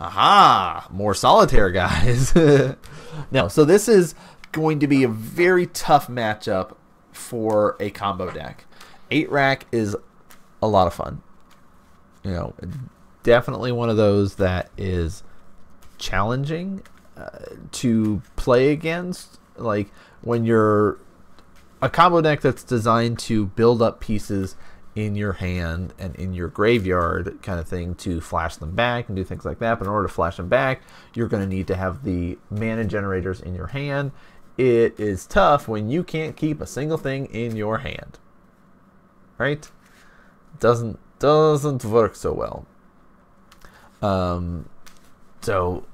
Aha! More solitaire guys. No, so this is going to be a very tough matchup for a combo deck. 8-rack is a lot of fun. You know, definitely one of those that is challenging to play against. Like when you're a combo deck that's designed to build up pieces in your hand and in your graveyard kind of thing to flash them back and do things like that. But in order to flash them back, you're going to need to have the mana generators in your hand. It is tough when you can't keep a single thing in your hand. Right? Doesn't work so well. So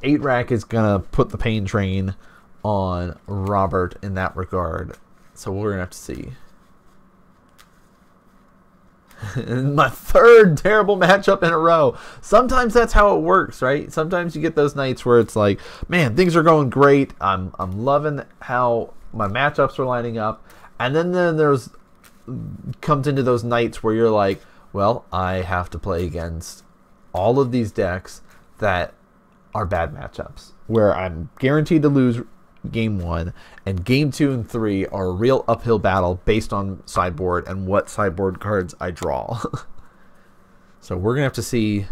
8-rack is going to put the pain train on Robert in that regard. So we're going to have to see. My third terrible matchup in a row. Sometimes that's how it works, right? Sometimes you get those nights where it's like, man, things are going great. I'm loving how my matchups are lining up. And then there's comes into those nights where you're like, well, I have to play against all of these decks that are bad matchups, where I'm guaranteed to lose game 1, and game 2 and 3 are a real uphill battle based on sideboard and what sideboard cards I draw. So we're gonna have to see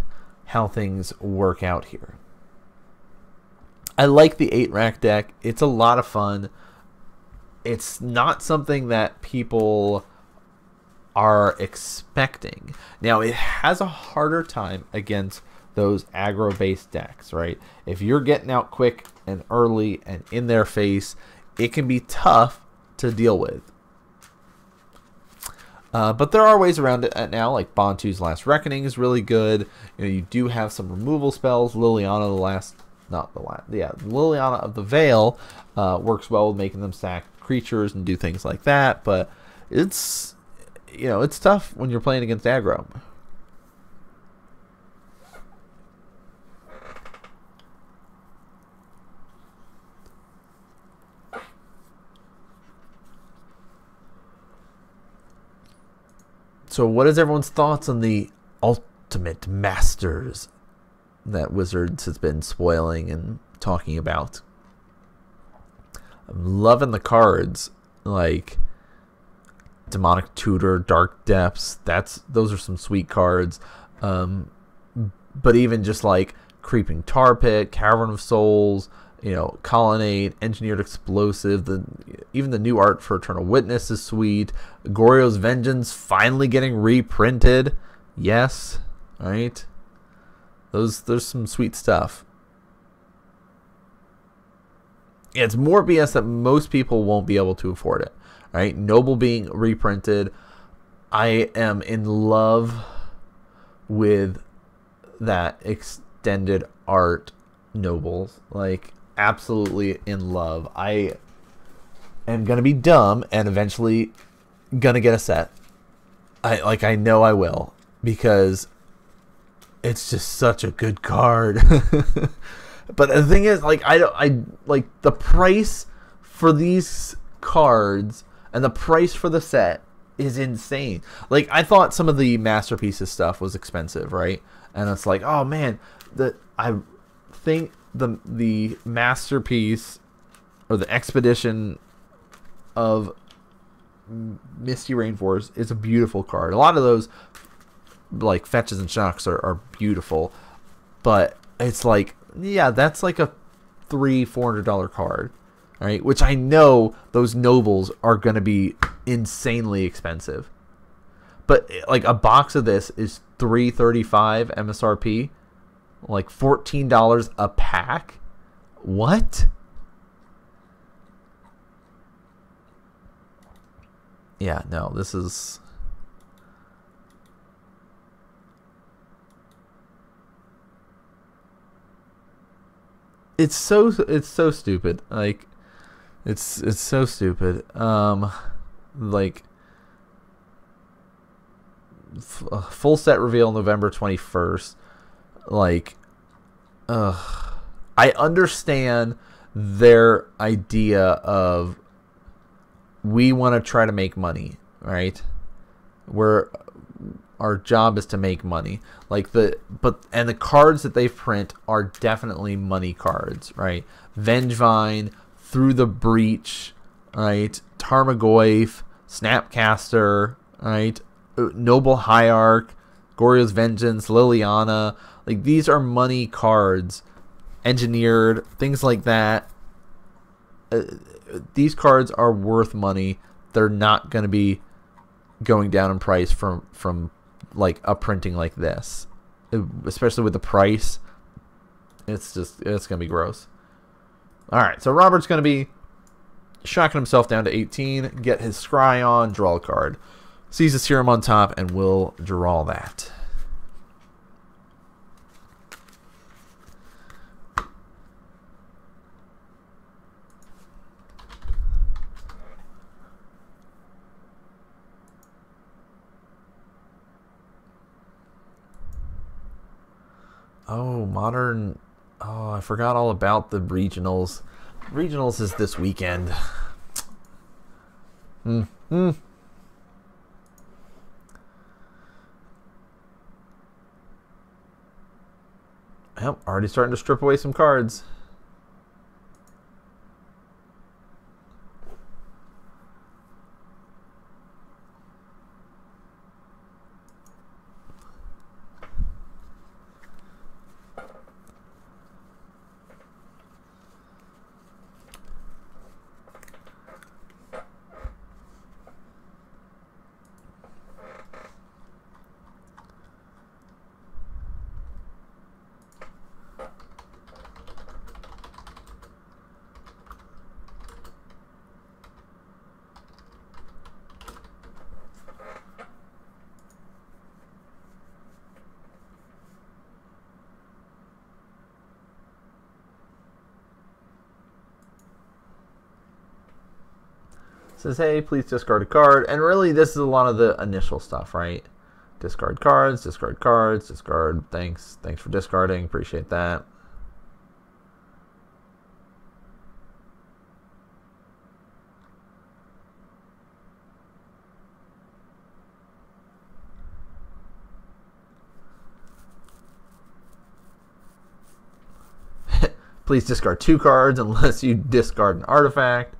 how things work out here. I like the 8-rack deck. It's a lot of fun. It's not something that people are expecting. Now, it has a harder time against those aggro-based decks, right? If you're getting out quick and early and in their face, it can be tough to deal with. But there are ways around it now, like Bontu's Last Reckoning is really good. You know, you do have some removal spells. Liliana Liliana of the Veil works well with making them sack creatures and do things like that. But it's, you know, it's tough when you're playing against aggro. So what is everyone's thoughts on the Ultimate Masters that Wizards has been spoiling and talking about? I'm loving the cards, like Demonic Tutor, Dark Depths. Those are some sweet cards. But even just like Creeping Tar Pit, Cavern of Souls, you know, Colonnade, Engineered Explosive, even the new art for Eternal Witness is sweet. Goryo's Vengeance finally getting reprinted. Yes, right? There's some sweet stuff. Yeah, it's more BS that most people won't be able to afford it. Right? Noble being reprinted. I am in love with that extended art Nobles. Like, absolutely in love. I am gonna be dumb and eventually gonna get a set. I know I will, because it's just such a good card. But the thing is, like, I like the price for these cards and the price for the set is insane. Like, I thought some of the Masterpieces stuff was expensive, right? And it's like, oh man, I think the Masterpiece or the Expedition of Misty Rainforest is a beautiful card. A lot of those, like, fetches and shocks are beautiful, but it's like, yeah, that's like a $300-400 card, right? Which I know those Nobles are going to be insanely expensive. But like a box of this is $335 MSRP, like $14 a pack. What? Yeah, no, this is... It's so stupid. Like, it's so stupid. Like, full set reveal November 21st. Like, I understand their idea of, we want to try to make money, right? Our job is to make money. And the cards that they print are definitely money cards, right? Vengevine, Through the Breach, right? Tarmogoyf, Snapcaster, right? Noble Hierarch, Goryo's Vengeance, Liliana. Like, these are money cards. Engineered, things like that. These cards are worth money. They're not going to be going down in price from like a printing like this, especially with the price. It's gonna be gross. All right, so Robert's gonna be shocking himself down to 18, get his scry on, draw a card, sees the serum on top, and will draw that. Oh, modern. Oh, I forgot all about the regionals. Regionals is this weekend. Yep, already starting to strip away some cards. Says, hey, please discard a card. And really, this is a lot of the initial stuff, right? Discard cards, discard cards, discard. Thanks for discarding. Appreciate that. Please discard 2 cards unless you discard an artifact.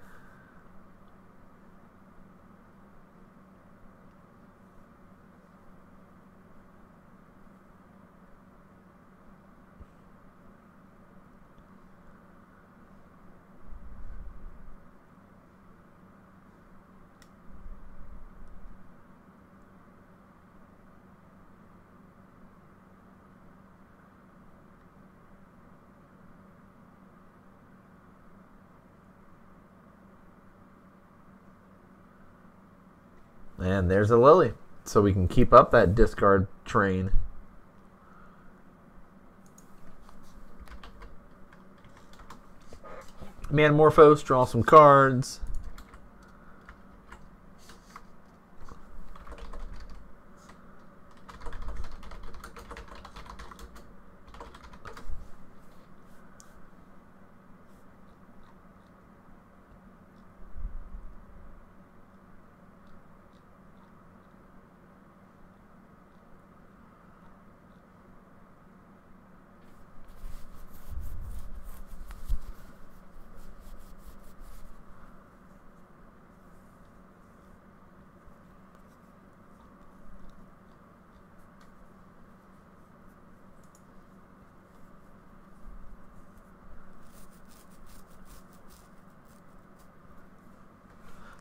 And there's a Lily. So we can keep up that discard train. Manamorphose, draw some cards.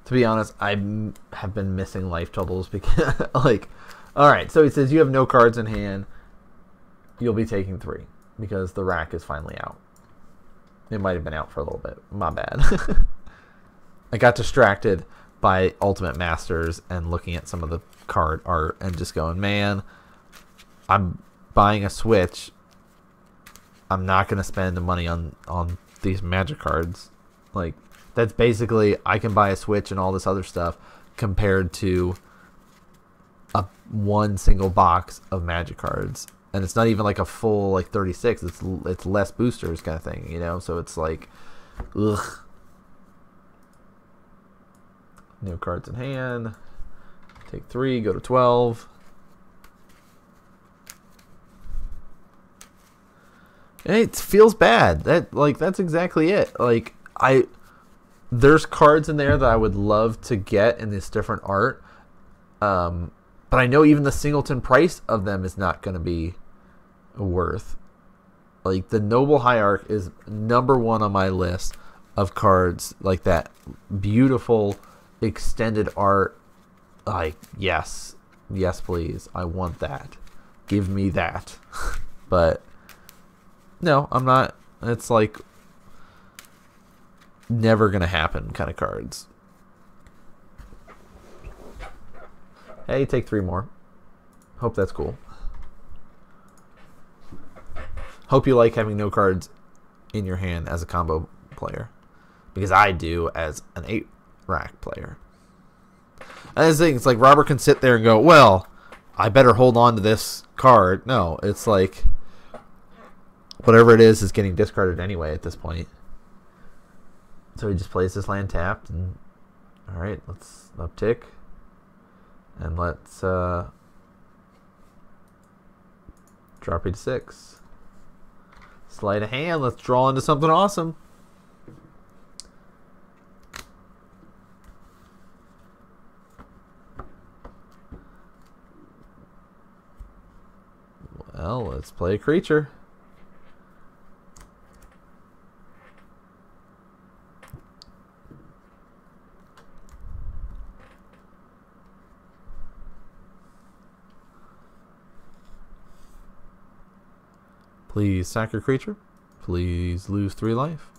To be honest, I have been missing life totals because, like, all right. So he says you have no cards in hand. You'll be taking 3 because the rack is finally out. It might have been out for a little bit. My bad. I got distracted by Ultimate Masters and looking at some of the card art and just going, man, I'm buying a Switch. I'm not going to spend the money on these Magic cards. Like, that's basically, I can buy a Switch and all this other stuff compared to one single box of Magic cards. And it's not even like a full like 36. It's less boosters kind of thing, you know? So it's like, ugh. No cards in hand. Take 3, go to 12. It feels bad. That's exactly it. Like there's cards in there that I would love to get in this different art. But I know even the singleton price of them is not going to be worth. Like the Noble Hierarch is #1 on my list of cards like that. Beautiful extended art. Like, yes, please. I want that. Give me that. But no, I'm not. It's like never going to happen kind of cards. Hey, take 3 more. Hope that's cool. Hope you like having no cards in your hand as a combo player. Because I do as an 8-rack player. And the thing, it's like Robert can sit there and go, well, I better hold on to this card. No, it's like whatever it is getting discarded anyway at this point. So he just plays this land tapped. And alright, let's uptick. And let's drop you to 6. Sleight of hand. Let's draw into something awesome. Well, let's play a creature. Please sack your creature. Please lose 3 life.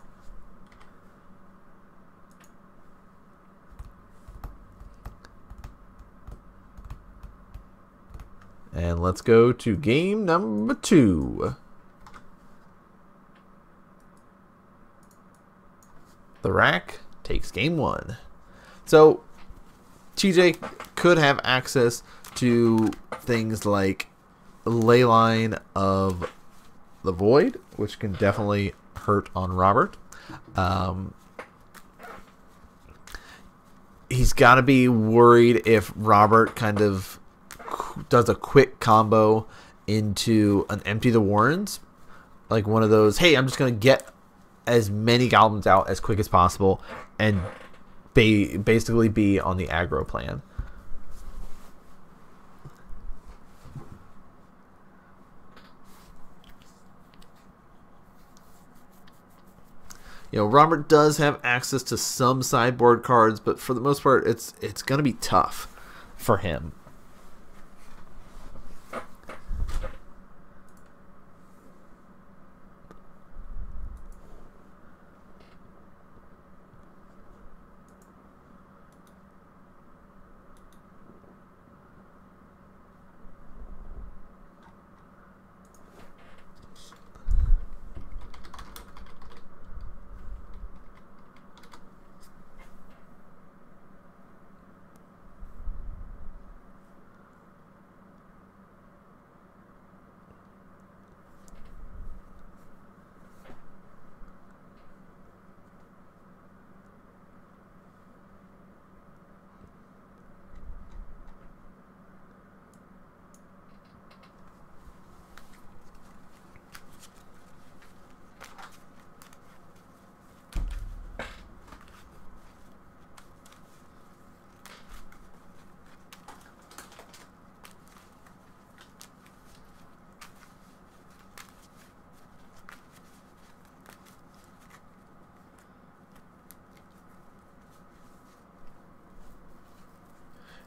And let's go to game number 2. The rack takes game 1. So TJ could have access to things like Leyline of the Void, which can definitely hurt on Robert. He's got to be worried if Robert kind of does a quick combo into an Empty the Warrens. Like one of those, hey, I'm just going to get as many goblins out as quick as possible and basically be on the aggro plan. You know, Robert does have access to some sideboard cards, but for the most part, it's going to be tough for him.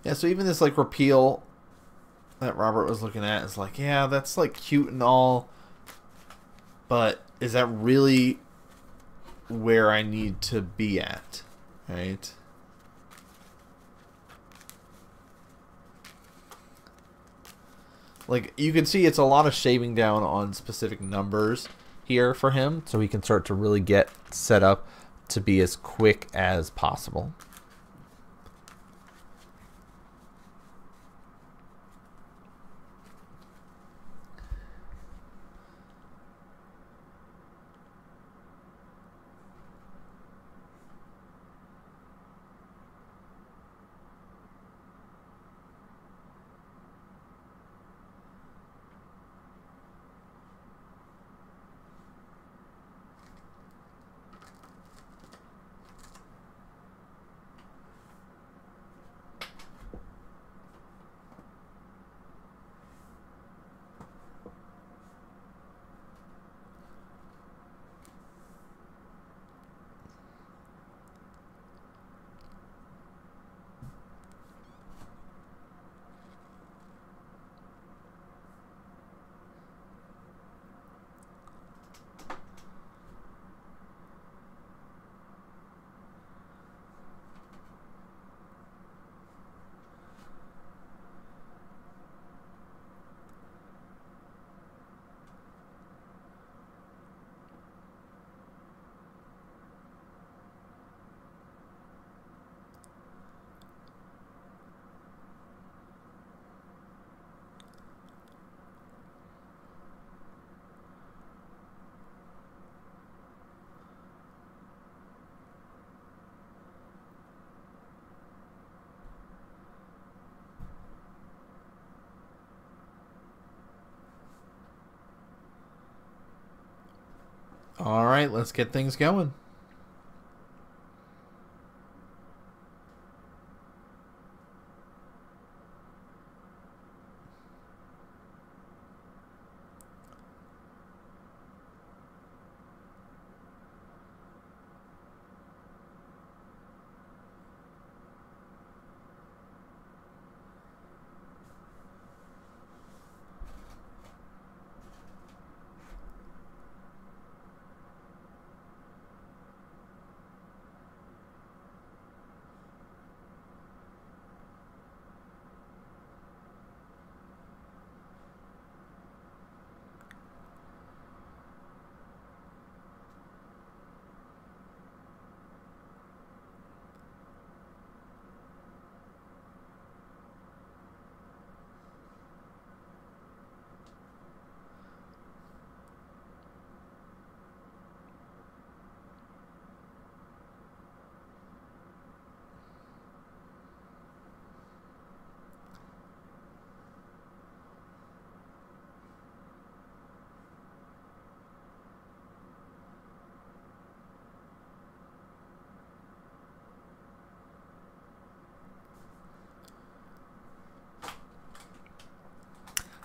Yeah, so even this like repeal that Robert was looking at is like, yeah, that's like cute and all, but is that really where I need to be at, right? Like you can see it's a lot of shaving down on specific numbers here for him, so he can start to really get set up to be as quick as possible. All right, let's get things going.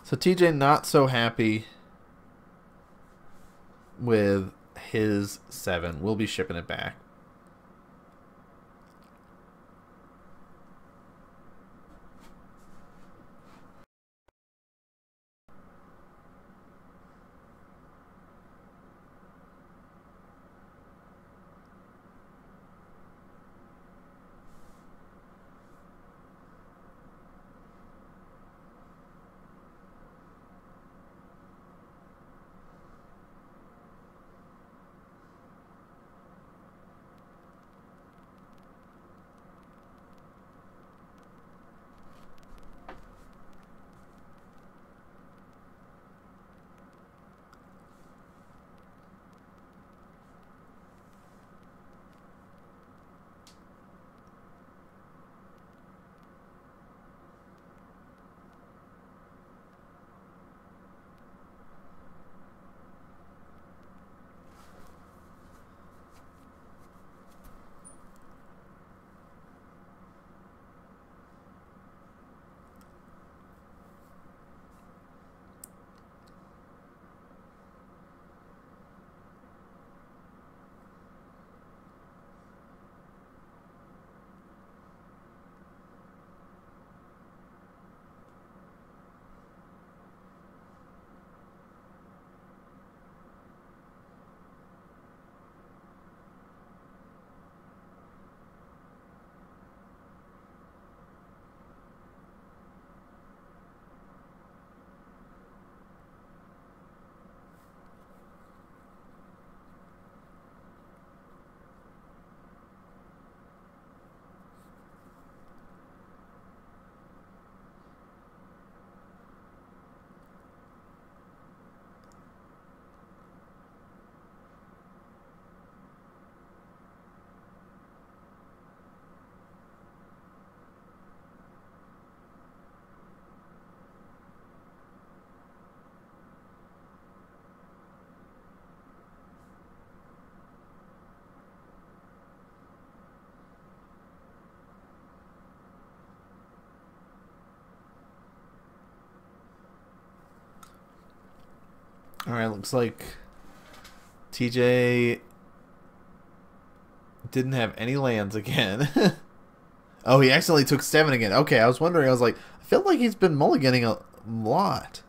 So TJ not so happy with his 7. We'll be shipping it back. All right, looks like TJ didn't have any lands again. Oh, he accidentally took 7 again. Okay, I was wondering. I was like, I feel like he's been mulliganing a lot.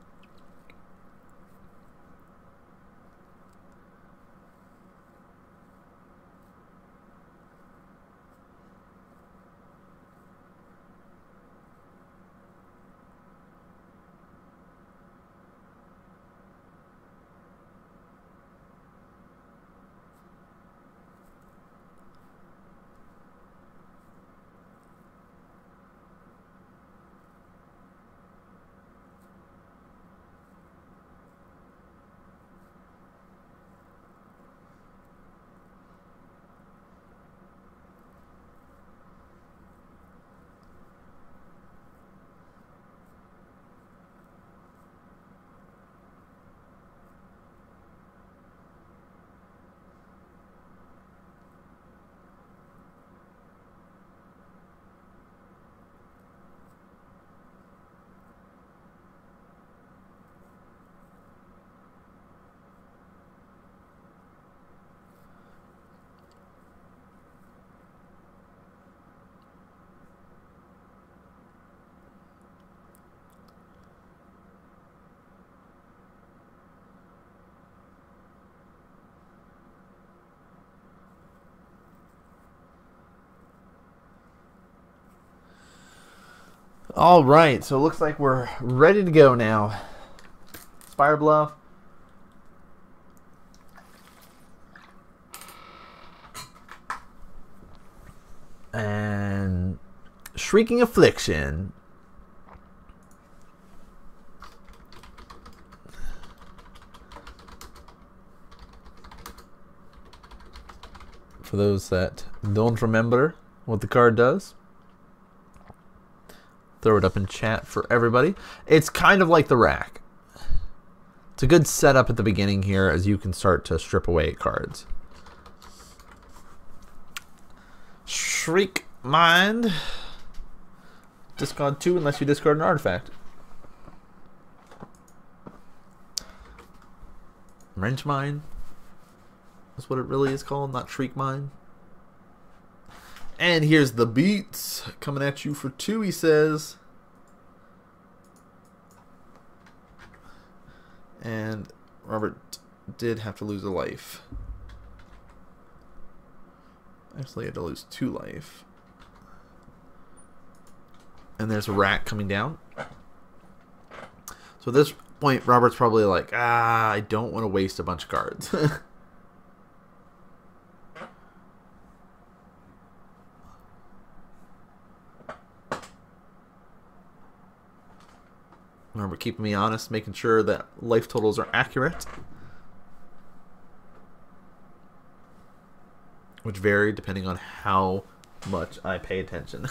All right, so it looks like we're ready to go now. Spire Bluff. And Shrieking Affliction. For those that don't remember what the card does, throw it up in chat for everybody. It's kind of like the rack. It's a good setup at the beginning here as you can start to strip away cards. Shriek Mind. Discard 2 unless you discard an artifact. Wrench Mine. That's what it really is called, not Shriek Mine. And here's the beats coming at you for 2, he says. And Robert did have to lose a life. Actually, he had to lose 2 life. And there's a rat coming down. So at this point, Robert's probably like, I don't want to waste a bunch of cards. Remember, keeping me honest, making sure that life totals are accurate. Which vary depending on how much I pay attention.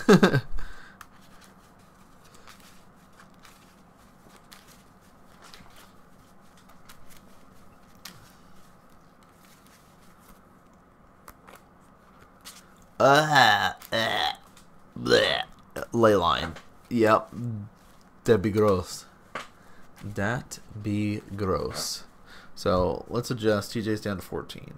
Leyline. Yep. That'd be gross. That be gross. So let's adjust. TJ's down to 14.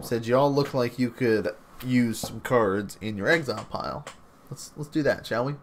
Said y'all look like you could use some cards in your exile pile. Let's do that, shall we?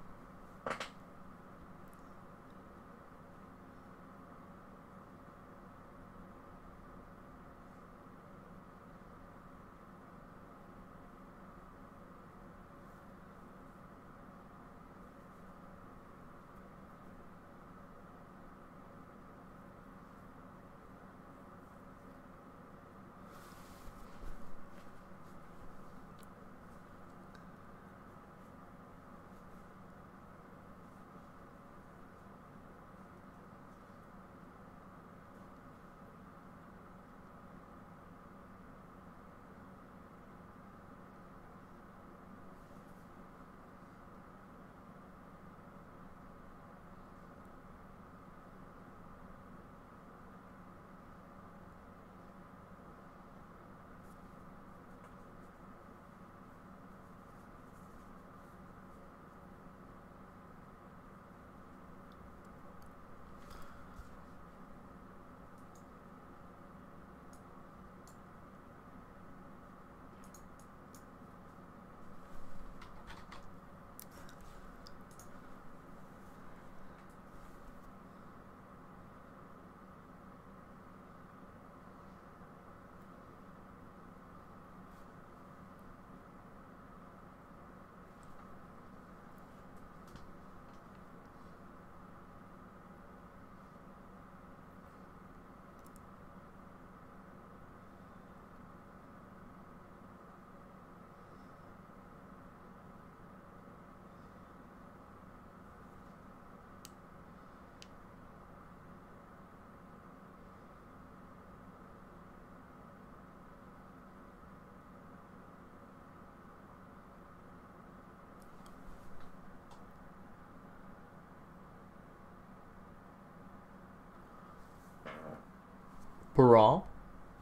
Baral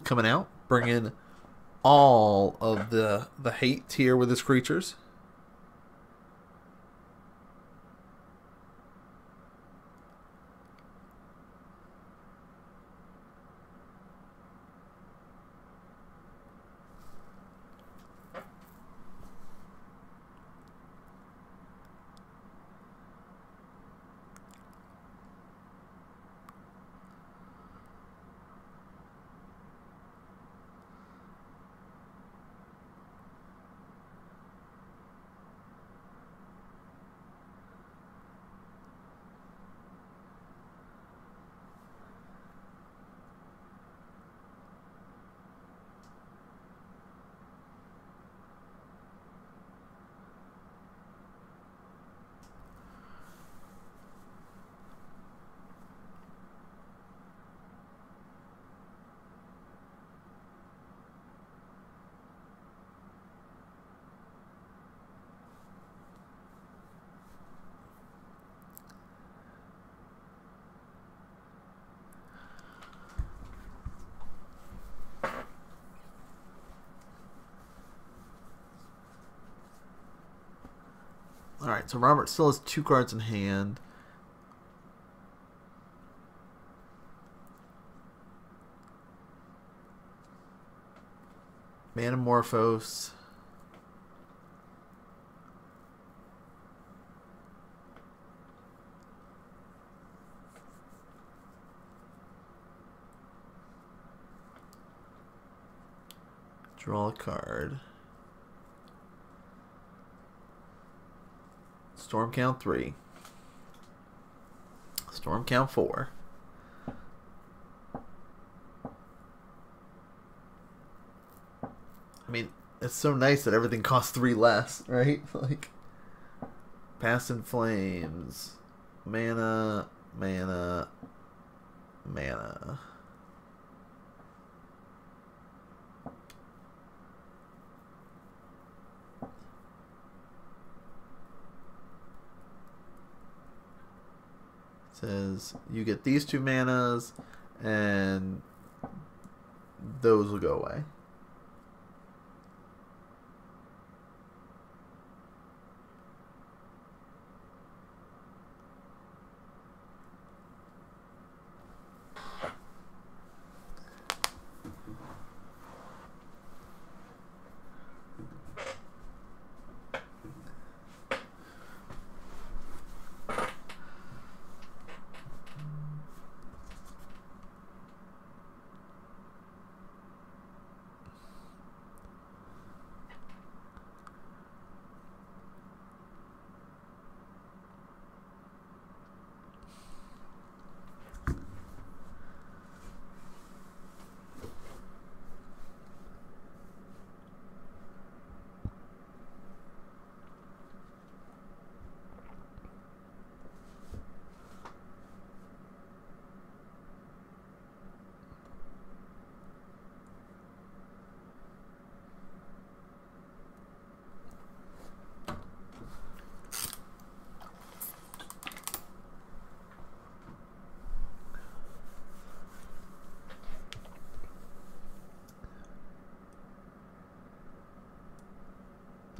coming out, bringing all of the hate here with his creatures. So Robert still has 2 cards in hand. Manamorphose. Draw a card. Storm count 3. Storm count 4. I mean, it's so nice that everything costs 3 less, right? Like, Past in Flames, mana, mana, mana. It says you get these 2 manas, and those will go away.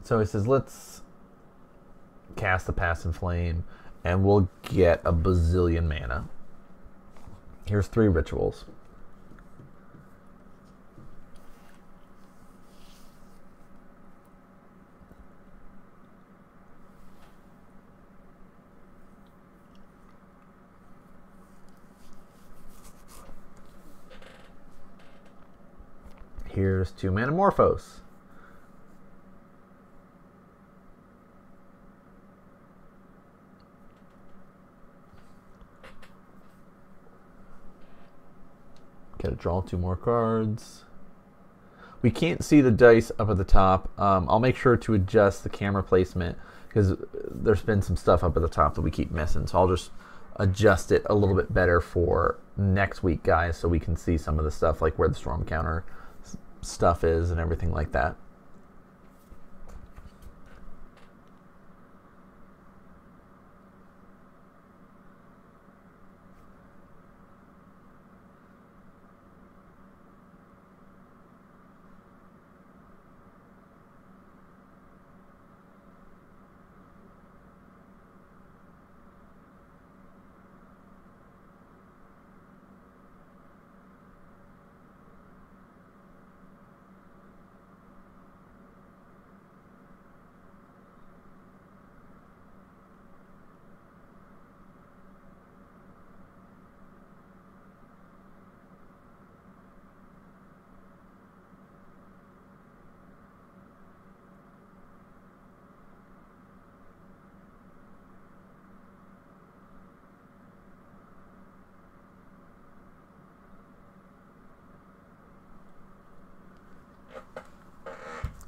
So he says, let's cast the Past in Flame, and we'll get a bazillion mana. Here's 3 rituals. Here's 2 Manamorphose. Gotta draw 2 more cards. We can't see the dice up at the top. I'll make sure to adjust the camera placement because there's been some stuff up at the top that we keep missing. So I'll just adjust it a little bit better for next week, guys, so we can see some of the stuff, like where the storm counter stuff is and everything like that.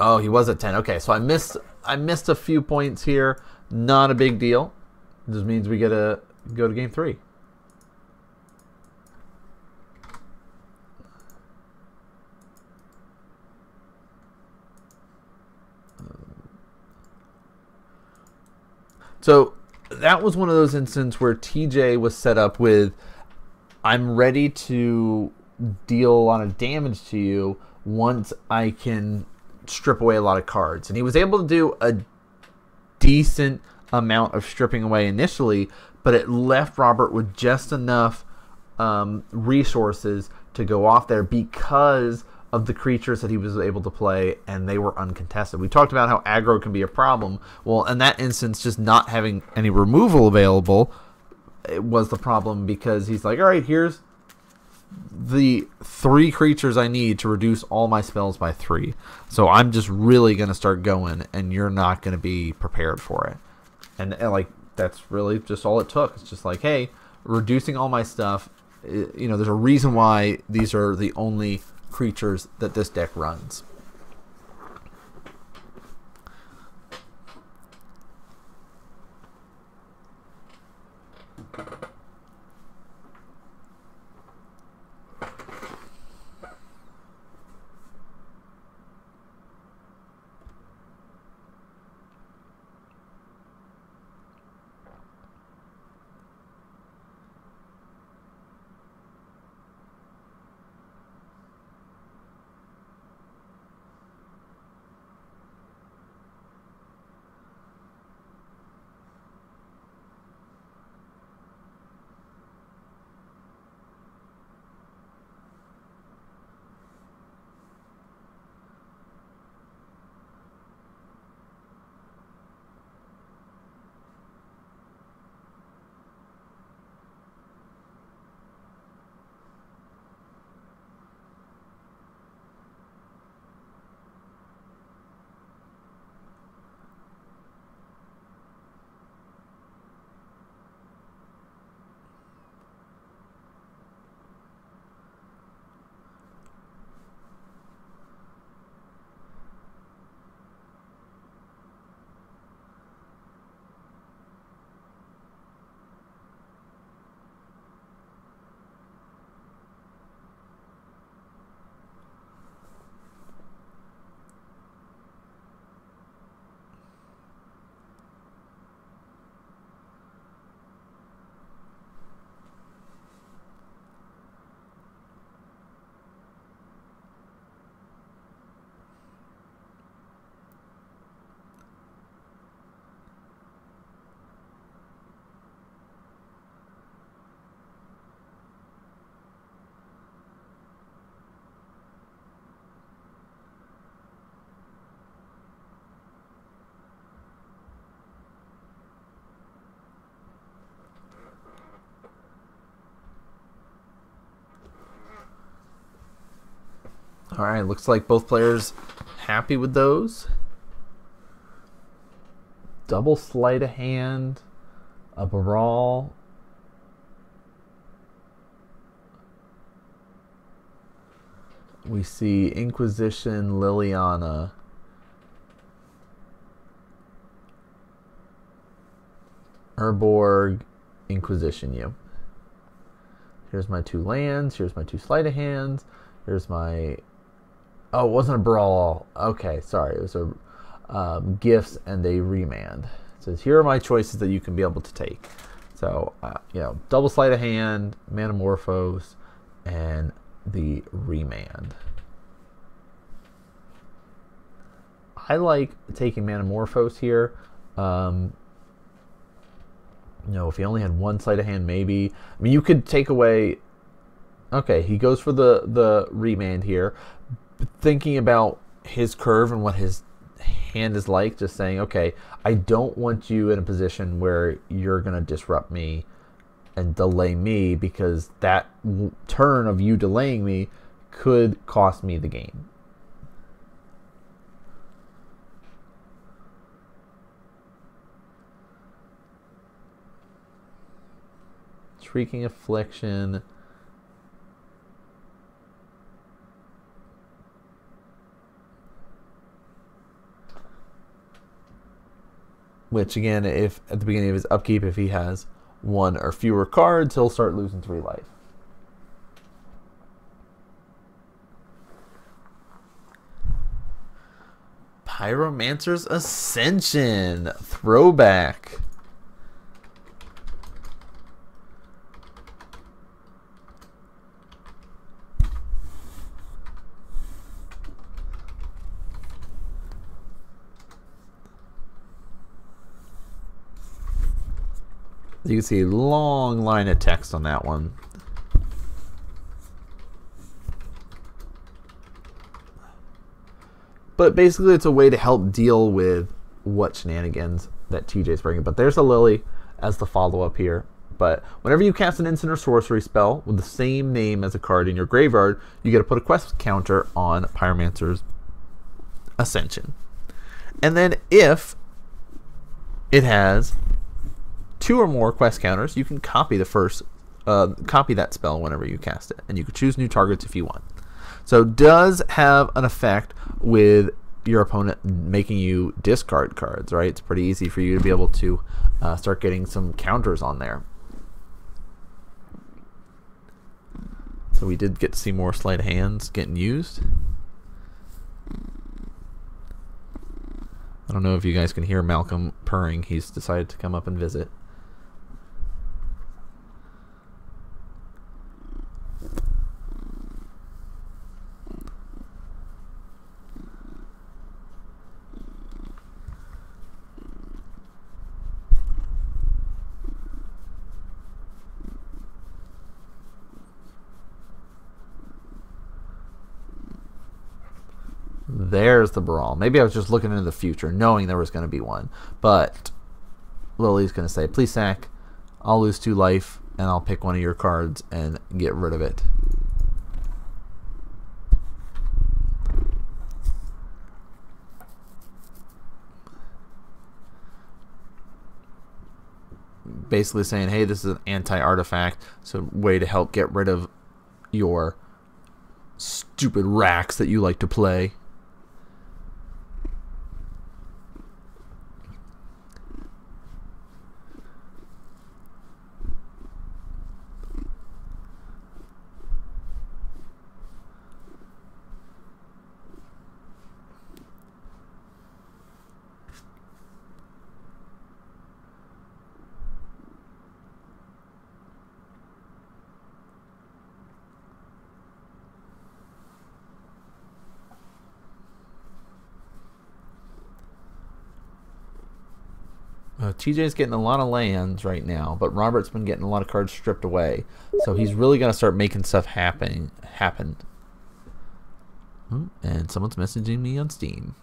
Oh, he was at 10. Okay, so I missed a few points here. Not a big deal. It just means we get to go to game 3. So that was one of those instances where TJ was set up with, I'm ready to deal a lot of damage to you once I can strip away a lot of cards. And he was able to do a decent amount of stripping away initially, but it left Robert with just enough resources to go off there because of the creatures that he was able to play, and they were uncontested. We talked about how aggro can be a problem. Well, in that instance, just not having any removal available, it was the problem, because he's like, all right, here's the 3 creatures I need to reduce all my spells by 3. So I'm just really going to start going, and you're not going to be prepared for it. And like, that's really just all it took. It's just like, hey, reducing all my stuff, you know, there's a reason why these are the only creatures that this deck runs. All right, looks like both players happy with those. Double sleight of hand, a brawl. We see Inquisition, Liliana. Urborg, Inquisition you. Here's my 2 lands. Here's my 2 sleight of hands. Here's my... Oh, it wasn't a brawl. Okay, sorry. It was a gifts and a remand. It says, here are my choices that you can be able to take. So, you know, double sleight of hand, Manamorphose, and the remand. I like taking Manamorphose here. You know, if he only had 1 sleight of hand, maybe. I mean, you could take away... Okay, he goes for the remand here. Thinking about his curve and what his hand is like, just saying, okay, I don't want you in a position where you're going to disrupt me and delay me, because that turn of you delaying me could cost me the game. Shrieking Affliction. Which, again, if at the beginning of his upkeep, if he has 1 or fewer cards, he'll start losing 3 life. Pyromancer's Ascension. Throwback. You can see a long line of text on that one. But basically, it's a way to help deal with what shenanigans that TJ's bringing. But there's a Lily as the follow-up here. But whenever you cast an instant or sorcery spell with the same name as a card in your graveyard, you get to put a quest counter on Pyromancer's Ascension. And then if it has 2 or more quest counters, you can copy copy that spell whenever you cast it, and you can choose new targets if you want. So it does have an effect with your opponent making you discard cards, right? It's pretty easy for you to be able to start getting some counters on there. So we did get to see more sleight of hands getting used. I don't know if you guys can hear Malcolm purring. He's decided to come up and visit. There's the Brawl. Maybe I was just looking into the future, knowing there was going to be one. But Lily's going to say, please sack. I'll lose 2 life, and I'll pick one of your cards and get rid of it. Basically saying, hey, this is an anti-artifact. So a way to help get rid of your stupid racks that you like to play. TJ's getting a lot of lands right now, but Robert's been getting a lot of cards stripped away. So he's really going to start making stuff happen. And someone's messaging me on Steam.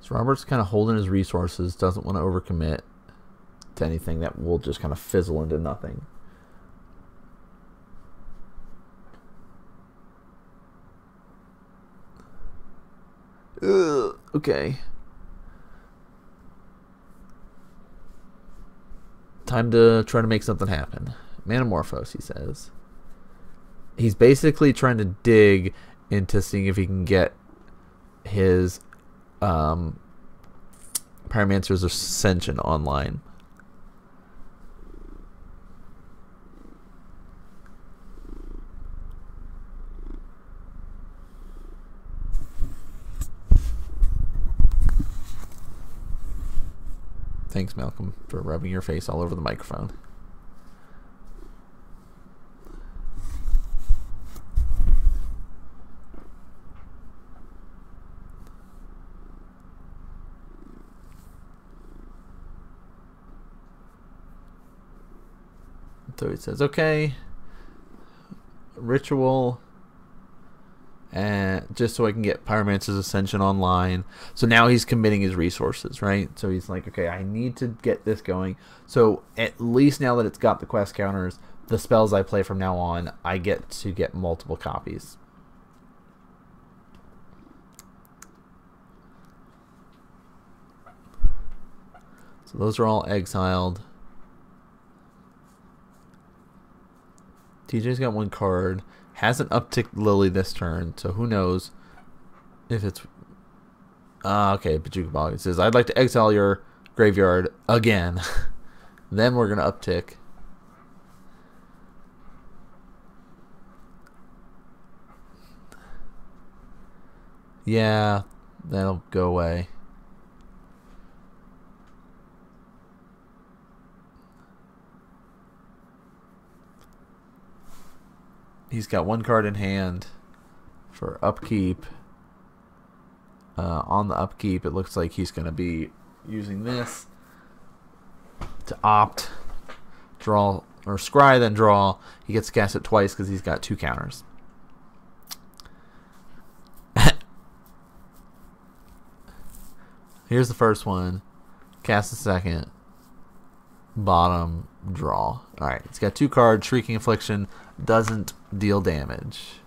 So Robert's kind of holding his resources, doesn't want to overcommit to anything that will just kind of fizzle into nothing. Okay. Time to try to make something happen. Manamorphose, he says. He's basically trying to dig into seeing if he can get his Pyromancer's Ascension online. Thanks, Malcolm, for rubbing your face all over the microphone. So he says, okay, ritual, and just so I can get Pyromancer's Ascension online. So now he's committing his resources, right? So he's like, okay, I need to get this going. So at least now that it's got the quest counters, the spells I play from now on, I get to get multiple copies. So those are all exiled. TJ's got 1 card. Hasn't upticked Lily this turn, so who knows if it's... okay, Bajuka Bog says, I'd like to exile your graveyard again. Then we're going to uptick. Yeah, that'll go away. He's got one card in hand for upkeep. On the upkeep, it looks like he's going to be using this to opt, draw, or scry, then draw. He gets to cast it twice because he's got 2 counters. Here's the first one. Cast the second. Bottom, draw. Alright, it's got 2 cards. Shrieking Affliction doesn't deal damage.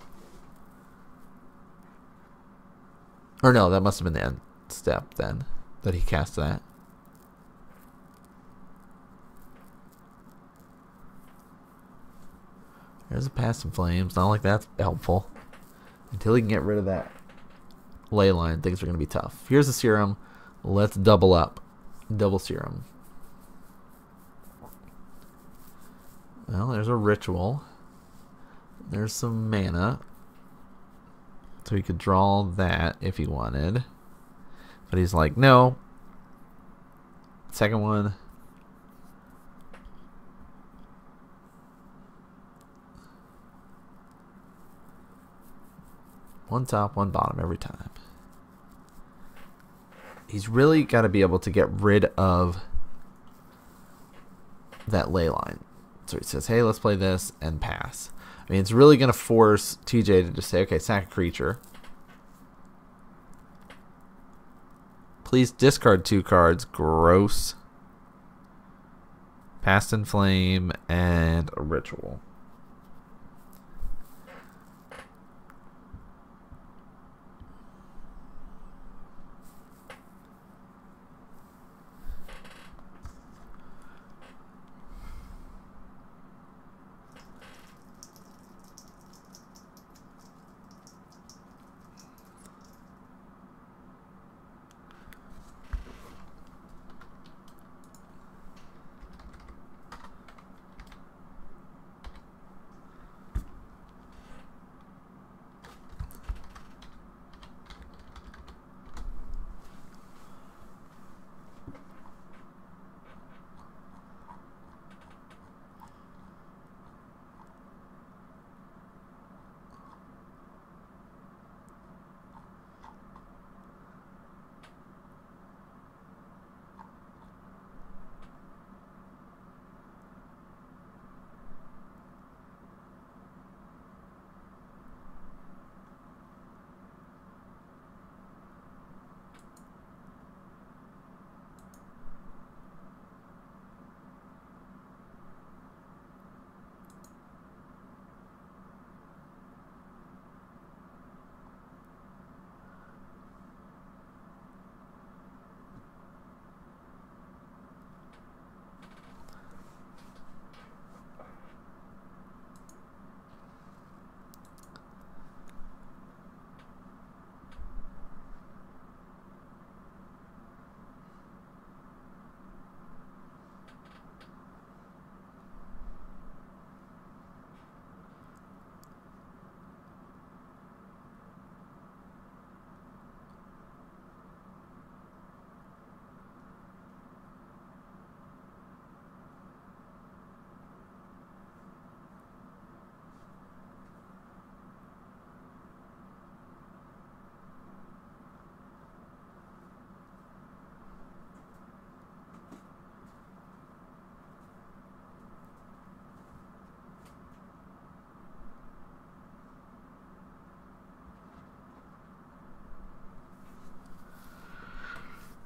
Or no, that must have been the end step then that he cast that. There's a Past in Flames. Not like that's helpful. Until he can get rid of that ley line, things are going to be tough. Here's the Serum. Let's double up. Double Serum. Well, there's a Ritual. There's some mana. So he could draw that if he wanted. But he's like, no. Second one. One top, one bottom every time. He's really got to be able to get rid of that ley line. So he says, hey, let's play this and pass. I mean, it's really going to force TJ to just say, okay, sack a creature. Please discard 2 cards. Gross. Past in Flame and a Ritual.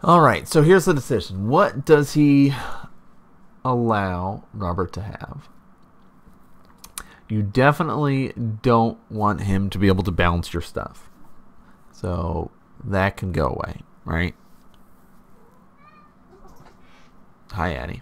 All right, so here's the decision. What does he allow Robert to have? You definitely don't want him to be able to bounce your stuff. So that can go away, right? Hi, Addie.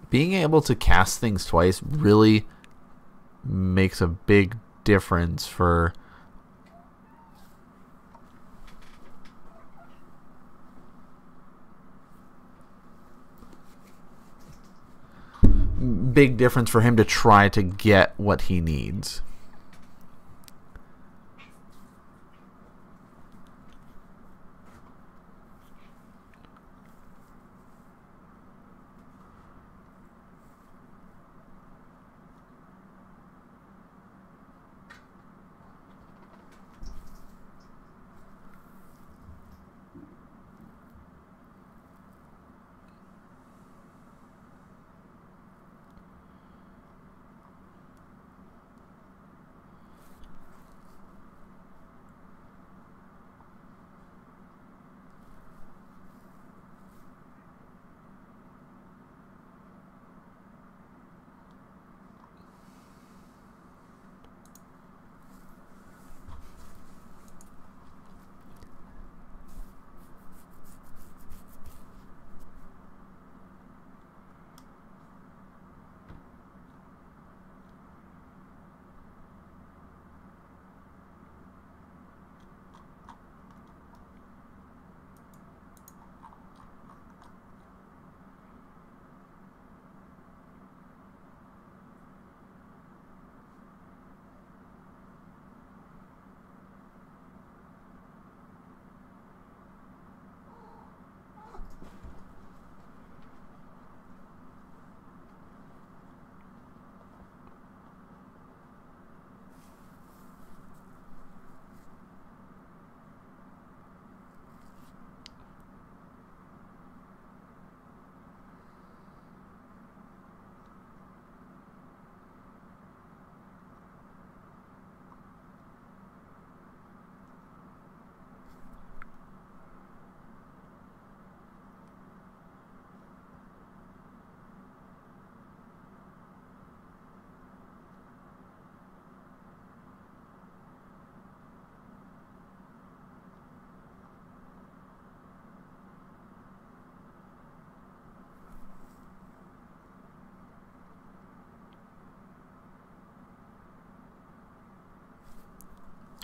being able to cast things twice really makes a big difference for him to try to get what he needs.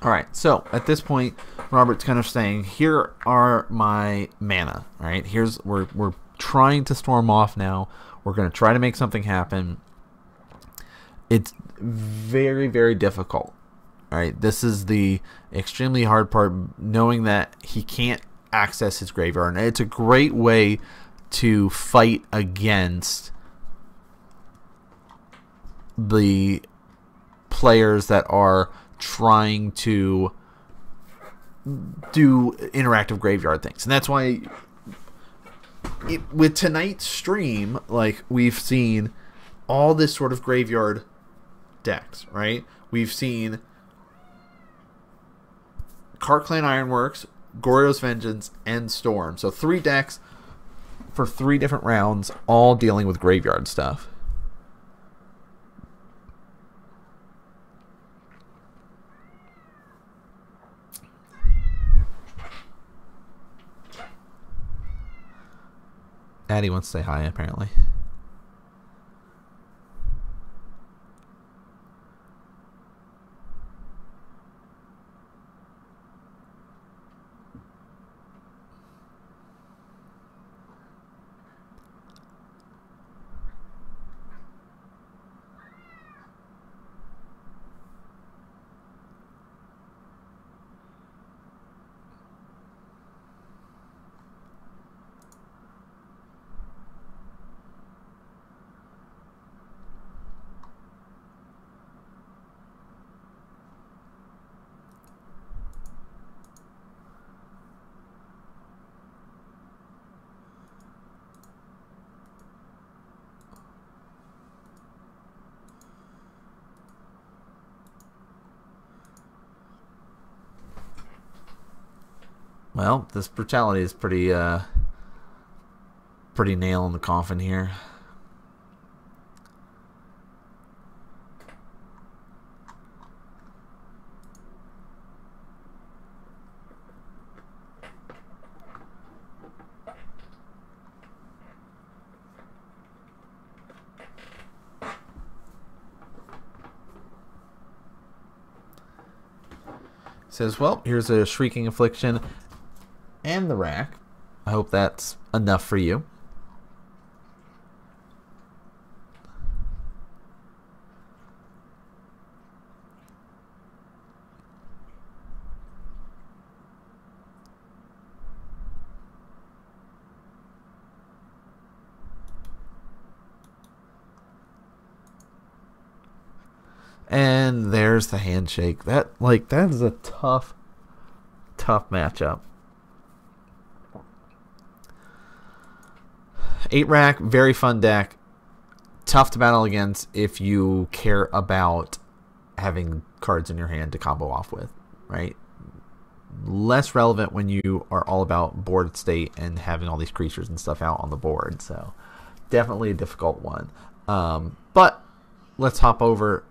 All right, so at this point, Robert's kind of saying, "Here are my mana. All right, we're trying to storm off now. We're going to try to make something happen. It's very, very difficult. All right, this is the extremely hard part, knowing that he can't access his graveyard. And it's a great way to fight against the players that are trying to do interactive graveyard things. And that's why with tonight's stream, like, we've seen all this sort of graveyard decks, right? We've seen Cart Clan Ironworks, Goryo's Vengeance, and Storm. So 3 decks for 3 different rounds, all dealing with graveyard stuff. Addie wants to say hi, apparently. Well, this brutality is pretty nail in the coffin here. Says, well, here's a Shrieking Affliction and the rack. I hope that's enough for you. And there's the handshake. That is a tough matchup. 8 rack, very fun deck. Tough to battle against if you care about having cards in your hand to combo off with, right? Less relevant when you are all about board state and having all these creatures and stuff out on the board. So definitely a difficult one. But let's hop over